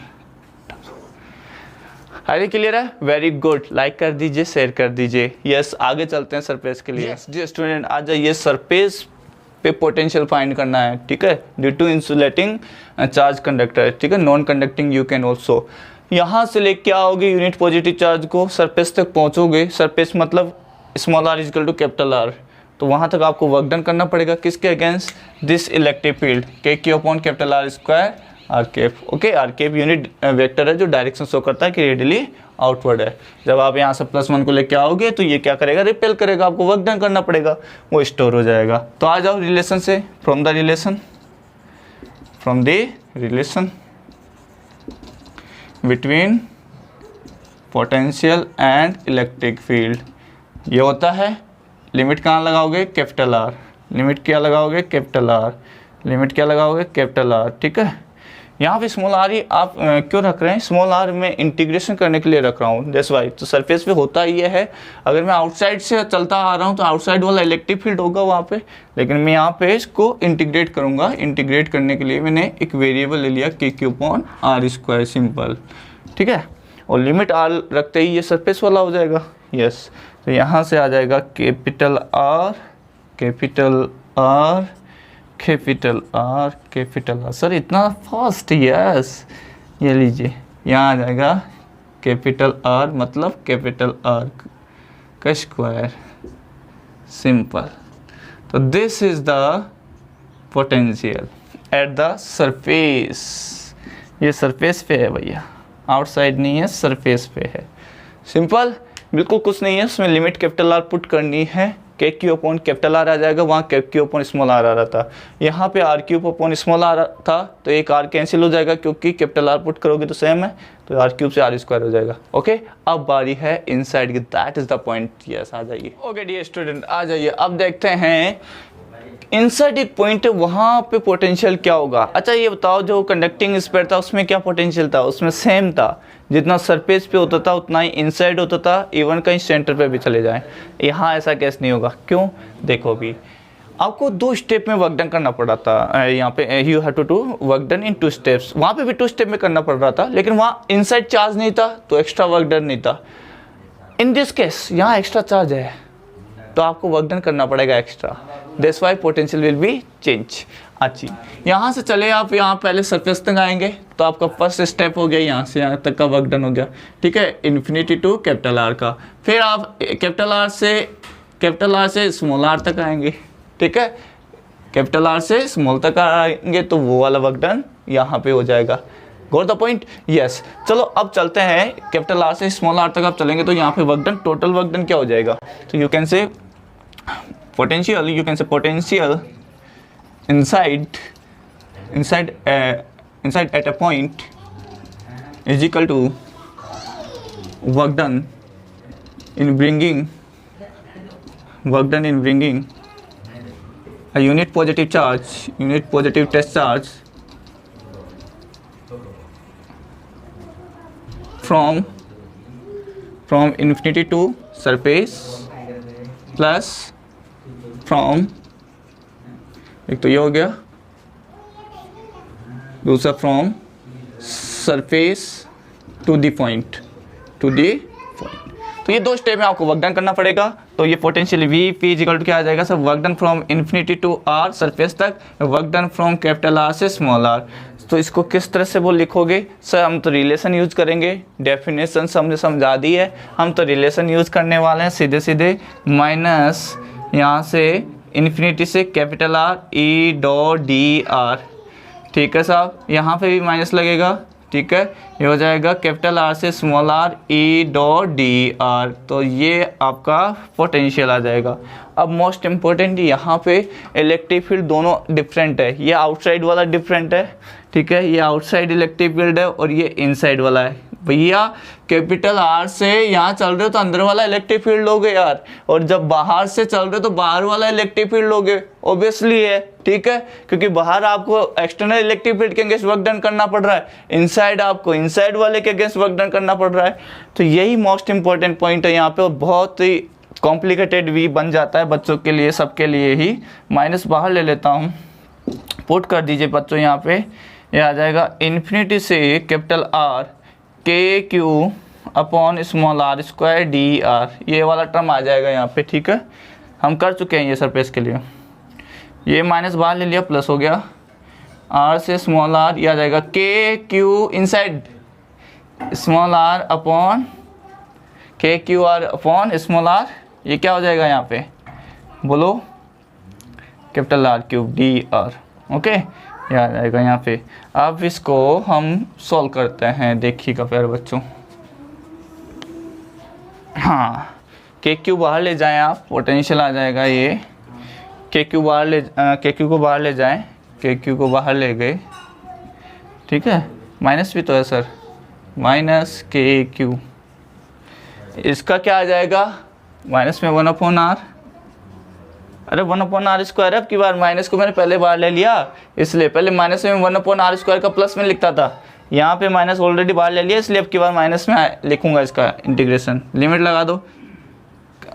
अरे क्लियर है, वेरी गुड, लाइक कर दीजिए, शेयर कर दीजिए। यस, आगे चलते हैं सरफेस के लिए। जी स्टूडेंट, आ जाइए, सरफेस पे पोटेंशियल फाइंड करना है, ठीक है, due to insulating charge conductor, ठीक है, non conducting you can also. यहाँ से लेके आओगे यूनिट पॉजिटिव चार्ज को, सरफेस तक पहुँचोगे, सरफेस मतलब small R is equal to capital R, तो वहाँ तक आपको वर्क डन करना पड़ेगा, किसके against, this electric field K Q upon capital R square R cap. Okay, R cap unit vector है जो डायरेक्शन शो करता है कि रेडियली आउटवर्ड है। जब आप यहाँ से +1 को लेके आओगे तो ये क्या करेगा, रिपेल करेगा, आपको वर्क डन करना पड़ेगा, वो स्टोर हो जाएगा। तो आ जाओ रिलेशन से, from the relation between potential and electric field. ये होता है, लिमिट कहाँ लगाओगे, कैपिटल आर, लिमिट क्या लगाओगे, कैपिटल आर, लिमिट क्या लगाओगे, कैपिटल आर, ठीक है। यहाँ पे स्मॉल आर ही आप क्यों रख रहे हैं, स्मॉल आर में इंटीग्रेशन करने के लिए रख रहा हूँ, दैट्स वाई। तो सरफेस पे होता ये है, अगर मैं आउटसाइड से चलता आ रहा हूँ तो आउटसाइड वाला इलेक्ट्रिक फील्ड होगा वहाँ पे, लेकिन मैं यहाँ पे इसको इंटीग्रेट करूँगा। इंटीग्रेट करने के लिए मैंने एक वेरिएबल ले लिया, K Q upon R square, simple, ठीक है। और लिमिट आर रखते ही ये सरफेस वाला हो जाएगा। यस, तो यहाँ से आ जाएगा capital R, capital R, capital R, capital are. Sir इतना फास्ट, यस, ये लीजिए, यहाँ आ जाएगा कैपिटल आर मतलब कैपिटल आर का स्क्वायर, सिंपल। तो this is the potential at the surface. ये सरफेस पे है भैया, आउटसाइड नहीं है, सरफेस पे है, सिंपल, बिल्कुल कुछ नहीं है। उसमें लिमिट कैपिटल आर पुट करनी है, K Q upon capital R आ जाएगा, वहाँ K Q upon small R आ रहा था, यहाँ पे R cube upon small R था, तो एक आर कैंसिल हो जाएगा क्योंकि कैपिटल आर पुट करोगे तो सेम है, तो आर क्यूब से आर स्क्वायर हो जाएगा। ओके, अब बारी है इनसाइड की, that is the point. Yes, आ जाइए। ओके डियर स्टूडेंट, आ जाइए, अब देखते हैं इनसाइड एक पॉइंट है, वहाँ पे पोटेंशियल क्या होगा। अच्छा ये बताओ, जो कंडक्टिंग स्फीयर था उसमें क्या पोटेंशियल था, उसमें सेम था, जितना सरफेस पे होता था उतना ही इनसाइड होता था, इवन कहीं सेंटर पे भी चले जाएं। यहाँ ऐसा केस नहीं होगा, क्यों, देखो अभी आपको 2 स्टेप में वर्क डन करना पड़ा था, यहाँ पे you have to do work done in 2 steps, वहाँ पे भी 2 स्टेप में करना पड़ रहा था, लेकिन वहाँ इनसाइड चार्ज नहीं था तो एक्स्ट्रा वर्क डन नहीं था। इन दिस केस यहाँ एक्स्ट्रा चार्ज है तो आपको वर्क डन करना पड़ेगा extra, that's why potential will be change. अच्छी, यहाँ से चले आप, यहाँ पहले सरफेस तक आएंगे तो आपका फर्स्ट स्टेप हो गया, यहाँ से यहाँ तक का वर्क डन हो गया, ठीक है, इन्फिनिटी टू कैपिटल आर का। फिर आप कैपिटल आर से स्मॉल आर तक आएंगे, ठीक है, कैपिटल आर से स्मॉल तक आएंगे तो वो वाला वर्क डन यहाँ पे हो जाएगा। Got the point, yes. चलो अब चलते हैं, कैपिटल आर से स्मॉल आर तक आप चलेंगे तो यहाँ पे work done, total work done क्या हो जाएगा, तो यू कैन से potential, you can say potential inside at a point is equal to work done in bringing a unit positive test charge from infinity to surface plus from, एक तो ये हो गया, दूसरा from surface to the point, तो ये 2 step में आपको वर्क डन करना पड़ेगा। तो ये potential V P equal to क्या आ जाएगा, sir work done from infinity to R surface तक, work done from capital R से स्मॉल आर। तो इसको किस तरह से वो लिखोगे, सर हम तो रिलेशन यूज करेंगे, डेफिनेशन हमने समझा दी है, हम तो रिलेशन यूज करने वाले हैं, सीधे सीधे माइनस यहाँ से इन्फिनिटी से capital are E dot D are, ठीक है साहब, यहाँ पे भी माइनस लगेगा, ठीक है, ये हो जाएगा कैपिटल आर से small are E dot D are, तो ये आपका पोटेंशियल आ जाएगा। अब मोस्ट इम्पोर्टेंट, यहाँ पे इलेक्ट्रिक फील्ड दोनों डिफरेंट है, ये आउटसाइड वाला डिफरेंट है, ठीक है, ये आउटसाइड इलेक्ट्रिक फील्ड है और ये इनसाइड वाला है, भैया कैपिटल आर से यहाँ चल रहे हो तो अंदर वाला इलेक्ट्रिक फील्ड लोगे यार, और जब बाहर से चल रहे हो तो बाहर वाला इलेक्ट्रिक फील्ड लोगे, ऑब्वियसली है, ठीक है, क्योंकि बाहर आपको एक्सटर्नल इलेक्ट्रिक फील्ड के अगेंस्ट वर्क डन करना पड़ रहा है, इनसाइड आपको इनसाइड वाले के अगेंस्ट वर्क डन करना पड़ रहा है। तो यही मोस्ट इंपॉर्टेंट पॉइंट है यहाँ पे, और बहुत ही कॉम्प्लिकेटेड भी बन जाता है बच्चों के लिए, सबके लिए ही। माइनस बाहर ले लेता हूँ, पुट कर दीजिए बच्चों यहाँ पे, ये आ जाएगा इन्फिनिटी से capital R K Q upon small are square D R, ये वाला टर्म आ जाएगा यहाँ पे, ठीक है। हम कर चुके हैं ये सरफेस के लिए, ये माइनस बाहर ले लिया, प्लस हो गया, आर से स्मॉल आर, ये आ जाएगा K Q inside small R upon K Q R upon small R, ये क्या हो जाएगा यहाँ पे, बोलो, capital R cube D R, okay, ये आ जाएगा यहाँ पे। अब इसको हम सॉल्व करते हैं, देखिएगा प्यारे बच्चों। हाँ, के क्यू बाहर ले जाएं आप, पोटेंशियल आ जाएगा ये, के क्यू बाहर ले, के क्यू को बाहर ले जाएं, के क्यू को बाहर ले गए, ठीक है, माइनस भी तो है सर, माइनस के क्यू, इसका क्या आ जाएगा, माइनस में 1/r, अरे 1/r स्क्वायर है, अब की बार माइनस को मैंने पहले बाहर ले लिया, इसलिए पहले माइनस में 1/r स्क्वायर का प्लस में लिखता था, यहाँ पे माइनस ऑलरेडी बाहर ले लिया, इसलिए अब की बार माइनस में लिखूंगा इसका इंटीग्रेशन। लिमिट लगा दो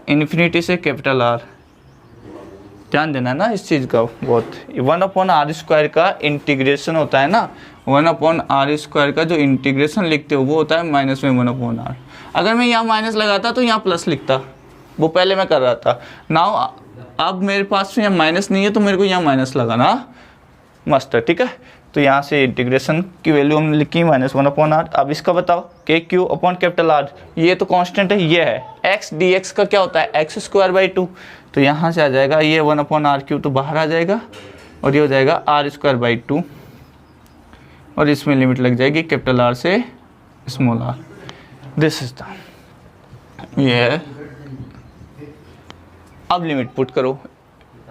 इन्फिनिटी से कैपिटल आर, ध्यान देना ना इस चीज़ का बहुत, 1/r स्क्वायर का इंटीग्रेशन होता है ना, 1/r स्क्वायर का जो इंटीग्रेशन लिखते हो वो होता है माइनस में 1/r। अगर मैं यहाँ माइनस लगाता तो यहाँ प्लस लिखता, वो पहले मैं कर रहा था। नाउ अब मेरे पास यहाँ माइनस नहीं है तो मेरे को यहाँ माइनस लगाना मस्ट है, ठीक है। तो यहाँ से इंटीग्रेशन की वैल्यू हमने लिखी -1/r। अब इसका बताओ, के क्यू अपॉन कैपिटल आर, ये तो कांस्टेंट है, ये है एक्स डी एक्स का क्या होता है x²/2, तो यहाँ से आ जाएगा ये 1/r³ तो बाहर आ जाएगा, और ये हो जाएगा r²/2, और इसमें लिमिट लग जाएगी कैपिटल आर से small R. This is the, ये है। अब लिमिट पुट करो,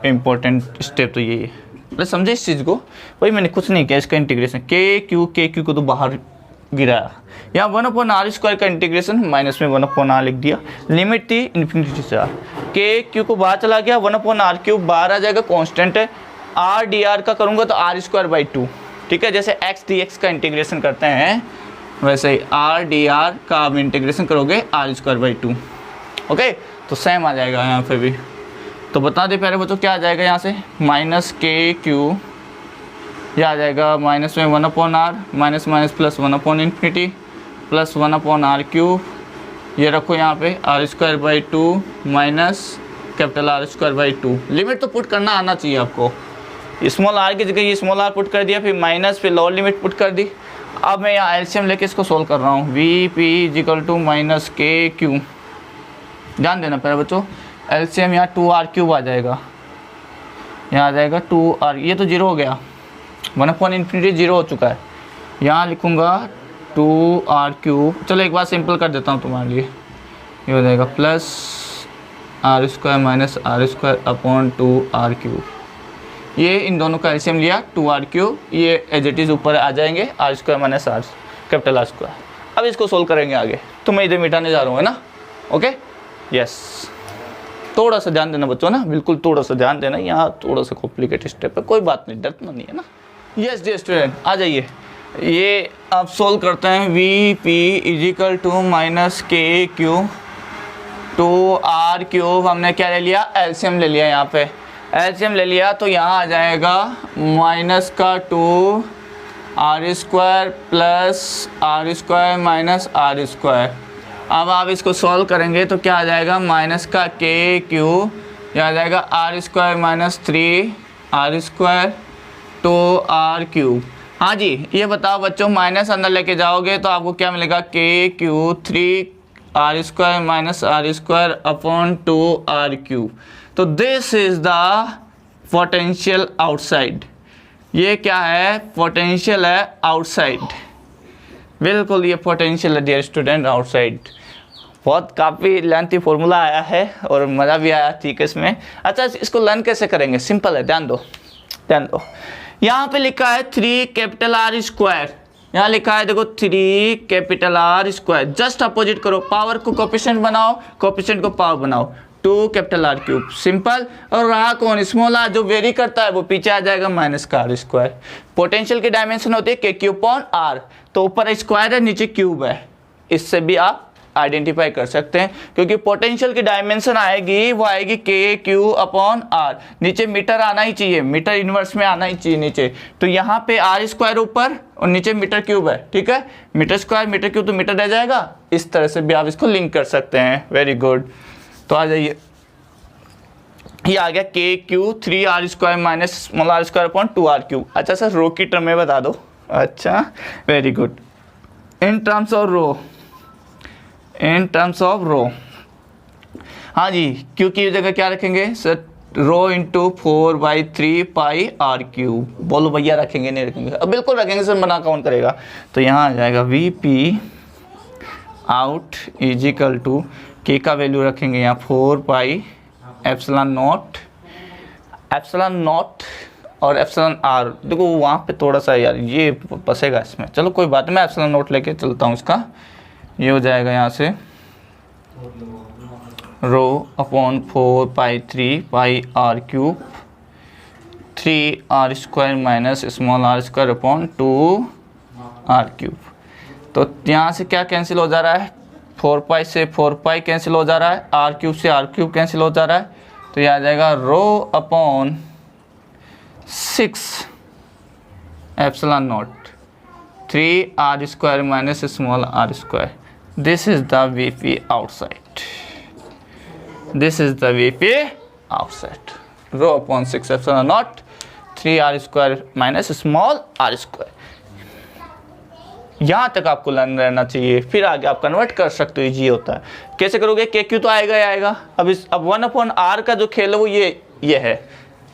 इम्पोर्टेंट स्टेप तो यही है, मतलब समझे इस चीज़ को। वही मैंने कुछ नहीं किया, इसका इंटीग्रेशन के क्यू को तो बाहर गिराया, यहाँ 1/r स्क्वायर का इंटीग्रेशन माइनस में 1/r लिख दिया, लिमिट थी इन्फिनिटी से आर, के क्यू को बाहर चला गया, 1/r³ बाहर आ जाएगा, कांस्टेंट है, आर डी आर का करूँगा तो r²/2, ठीक है, जैसे x dx का इंटीग्रेशन करते हैं वैसे ही आर डी आर का आप इंटीग्रेशन करोगे r²/2, ओके। तो सेम आ जाएगा यहाँ पे भी। तो बता दे प्यारे बच्चों क्या आ जाएगा यहाँ से, माइनस के क्यू, यह आ जाएगा माइनस में 1/r, minus minus plus 1/∞ plus 1/r³, ये रखो यहाँ पे r²/2 minus capital r²/2। Limit तो पुट करना आना चाहिए आपको, स्मॉल आर की जगह ये स्मॉल आर पुट कर दिया, फिर माइनस, फिर लोअर लिमिट पुट कर दी। अब मैं यहाँ एलसीएम लेके इसको सोल्व कर रहा हूँ, वी पी = माइनस के क्यू, ध्यान देना प्यारे बच्चों, एलसीएम यहाँ 2r³ आ जाएगा, यहाँ आ जाएगा 2r, ये तो 0 हो गया, 1/∞ 0 हो चुका है, यहाँ लिखूँगा 2r³। चलो एक बार सिंपल कर देता हूँ तुम्हारे लिए, ये हो जाएगा प्लस r² माइनस r²/2r³। ये इन दोनों का एलसीएम लिया 2r³, ये एज इट इज़ ऊपर आ जाएंगे r² minus r capital r²। अब इसको सोल्व करेंगे आगे, तो मैं इधर मिटाने जा रहा हूँ, है ना, ओके, यस। थोड़ा सा ध्यान देना बच्चों ना, बिल्कुल थोड़ा सा ध्यान देना, यहाँ थोड़ा सा कॉम्प्लिकेटेड स्टेप है, कोई बात नहीं, डरना नहीं है ना। यस डियर स्टूडेंट, आ जाइए, ये आप सोल्व करते हैं, वी पी = माइनस के क्यू 2r³ हमने क्या ले लिया, एलसीएम ले लिया, यहाँ पे एलसीएम ले लिया, तो यहाँ आ जाएगा माइनस का 2r² plus r² minus r²। अब आप इसको सॉल्व करेंगे तो क्या आ जाएगा, माइनस का के क्यू, यह आ जाएगा r² माइनस 3r² 2r³। हाँ जी, ये बताओ बच्चों, माइनस अंदर लेके जाओगे तो आपको क्या मिलेगा, के Q 3r² minus r² upon 2r³। तो this is the potential outside, ये क्या है, पोटेंशियल है आउटसाइड, बिल्कुल ये पोटेंशियल है डियर स्टूडेंट, आउटसाइड। बहुत काफ़ी लेंथी फॉर्मूला आया है और मज़ा भी आया, ठीक है इसमें। अच्छा, इसको लर्न कैसे करेंगे, सिंपल है, ध्यान दो। यहाँ पे लिखा है 3 कैपिटल R स्क्वायर, यहाँ लिखा है देखो 3 capital R square, just opposite करो, पावर को कोफिशिएंट बनाओ, कोफिशिएंट को पावर बनाओ, 2 कैपिटल आर क्यूब, सिंपल। और रहा कौन, स्मॉल आर जो वेरी करता है वो पीछे आ जाएगा माइनस का आर स्क्वायर। पोटेंशियल की डायमेंशन होती है के क्यूब अपॉन आर, तो ऊपर स्क्वायर है नीचे क्यूब है, इससे भी आप आइडेंटिफाई कर सकते हैं, क्योंकि पोटेंशियल की डायमेंशन आएगी वो आएगी के क्यू अपॉन आर, नीचे मीटर आना ही चाहिए, मीटर इनवर्स में आना ही चाहिए नीचे, तो यहाँ पे आर स्क्वायर ऊपर और नीचे मीटर क्यूब है, ठीक है, मीटर स्क्वायर मीटर क्यूब तो मीटर रह जाएगा, इस तरह से भी आप इसको लिंक कर सकते हैं। वेरी गुड, तो आ जाइए, ये आ गया K Q 3 R square minus small are square upon 2 R cube. अच्छा सर रो की टर्म में बता दो, अच्छा very good, in terms of rho, in terms of rho, हाँ जी, क्यू की जगह क्या रखेंगे sir, rho into 4/3 pi R cube, बोलो भैया रखेंगे नहीं रखेंगे, अब बिल्कुल रखेंगे सर, मना कौन करेगा। तो यहाँ आ जाएगा V P out is equal to, K का वैल्यू रखेंगे यहाँ 4 पाई एप्सिलॉन नॉट और एप्सिलॉन आर, देखो वहाँ पे थोड़ा सा यार ये फंसेगा इसमें, चलो कोई बात नहीं, मैं एप्सिलॉन नॉट लेके चलता हूँ, इसका ये हो जाएगा यहाँ से rho upon 4/3 pi R cube 3 R square minus small are square upon 2 R cube. तो यहाँ से क्या कैंसिल हो जा रहा है, 4 पाई से 4 पाई कैंसिल हो जा रहा है, आर क्यूब से आर क्यूब कैंसिल हो जा रहा है, तो यह आ जाएगा rho upon 6 epsilon naught 3 R square minus small are square. This is the V P outside, this is the V P outside, rho upon 6 epsilon naught 3 R square minus small are square. यहाँ तक आपको लर्न रहना चाहिए, फिर आगे आप convert कर सकते हो, इजी होता है। कैसे करोगे, के क्यू तो आएगा ही आएगा, अब 1/r का जो खेल है वो ये है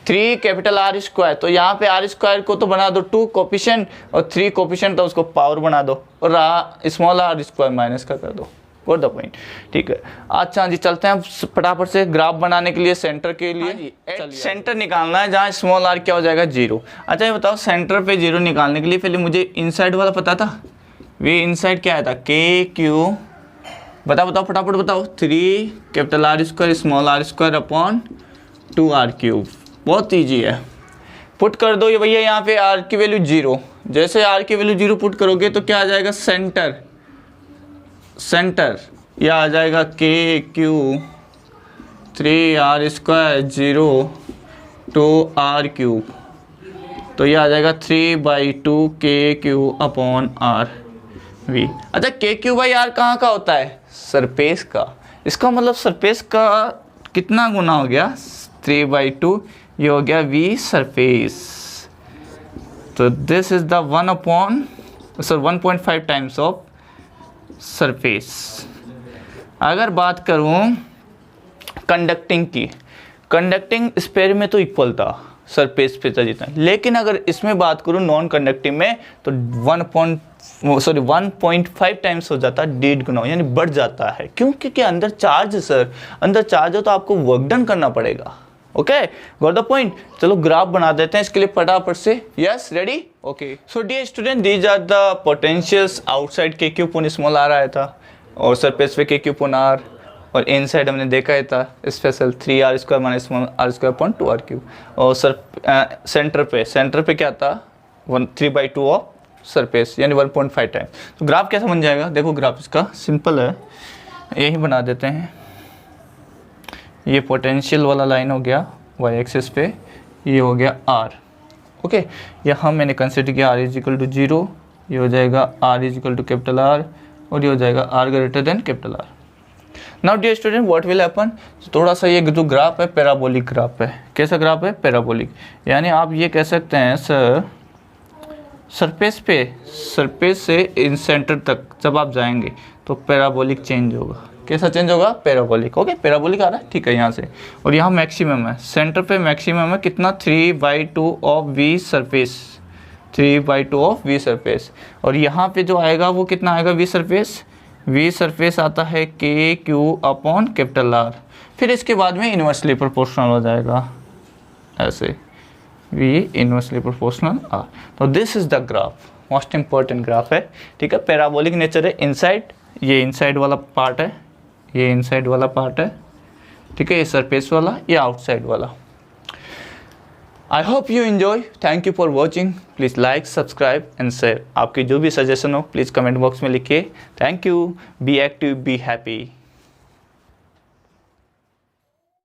3 कैपिटल आर स्क्वायर, तो यहाँ पे आर स्क्वायर को तो बना दो 2 कोफिशिएंट और 3 कोफिशिएंट तो उसको पावर बना दो, और रहा स्मॉल आर स्क्वायर माइनस का कर दो, गॉट द पॉइंट, ठीक है। अच्छा जी चलते हैं फटाफट से ग्राफ बनाने के लिए, सेंटर के लिए सेंटर निकालना है जहाँ स्मॉल आर क्या हो जाएगा 0। अच्छा ये बताओ सेंटर पे 0 निकालने के लिए पहले मुझे इनसाइड वाला पता था, वे इनसाइड क्या आया था, के क्यू, बताओ फटाफट बताओ, 3 capital R square small are square upon 2 R cube, बहुत ईजी है, पुट कर दो ये भैया, यहाँ पे आर की वैल्यू 0, जैसे आर की वैल्यू 0 पुट करोगे तो क्या आ जाएगा, सेंटर यह आ जाएगा K Q 3 R square 0 2 R cube, तो यह आ जाएगा 3/2 के क्यू अपॉन आर वी। अच्छा के क्यू बाई आर कहाँ का होता है, सरफेस का, इसका मतलब सरफेस का कितना गुना हो गया, 3/2, ये हो गया वी सरफेस, तो this is the 1.5 times of surface. अगर बात करूं कंडक्टिंग की, कंडक्टिंग स्फीयर में तो इक्वल था सरफेस पे जितना, लेकिन अगर इसमें बात करूं नॉन कंडक्टिंग में तो 1.5 टाइम्स हो जाता है, 1.5 गुना, यानी बढ़ जाता है, क्योंकि क्या अंदर चार्ज है सर, अंदर चार्ज है तो आपको वर्क डन करना पड़ेगा। ओके गॉट द पॉइंट, चलो ग्राफ बना देते हैं इसके लिए फटाफट से, yes ready, okay. So dear student these are the potentials outside k Q upon small r आया था, और सरफेस पे के क्यू अपॉन आर, और इनसाइड हमने देखा ही था special 3 R square minus small are square upon 2 R cube, और सेंटर पे क्या था 3/2 ऑफ सरफेस, यानी 1.5 टाइम। तो ग्राफ कैसा बन जाएगा, देखो ग्राफ इसका सिंपल है, यही बना देते हैं, ये पोटेंशियल वाला लाइन हो गया वाई एक्सिस पे, ये हो गया आर, ओके। यहाँ मैंने कंसिडर किया आर इज इक्वल टू 0, ये हो जाएगा r is equal to capital R, और ये हो जाएगा r greater than capital R. Now dear student what will happen, थोड़ा सा ये जो ग्राफ है पैराबोलिक ग्राफ है, कैसा ग्राफ है, पैराबोलिक, यानी आप ये कह सकते हैं सर सरफेस से इन सेंटर तक जब आप जाएंगे तो पैराबोलिक चेंज होगा, कैसा चेंज होगा, पैराबोलिक, ओके पैराबोलिक आ रहा है, ठीक है यहाँ से, और यहाँ मैक्सिमम है, सेंटर पे मैक्सिमम है कितना 3/2 of V surface, 3/2 of V surface, और यहाँ पे जो आएगा वो कितना आएगा वी सरफेस आता है K Q upon capital are, फिर इसके बाद में इन्वर्सली प्रोपोर्शनल हो जाएगा ऐसे, वी इन्वर्सली प्रोपोर्शनल आर। तो this is the graph, most important graph है, ठीक है। पैराबोलिक नेचर है, इनसाइड, ये इनसाइड वाला पार्ट है, ये इनसाइड वाला पार्ट है, ठीक है, ये सरफेस वाला, ये आउटसाइड वाला। I hope you enjoy, thank you for watching, please like, subscribe and share. आपकी जो भी सजेशन हो प्लीज़ कमेंट बॉक्स में लिखिए। Thank you, be active, be happy.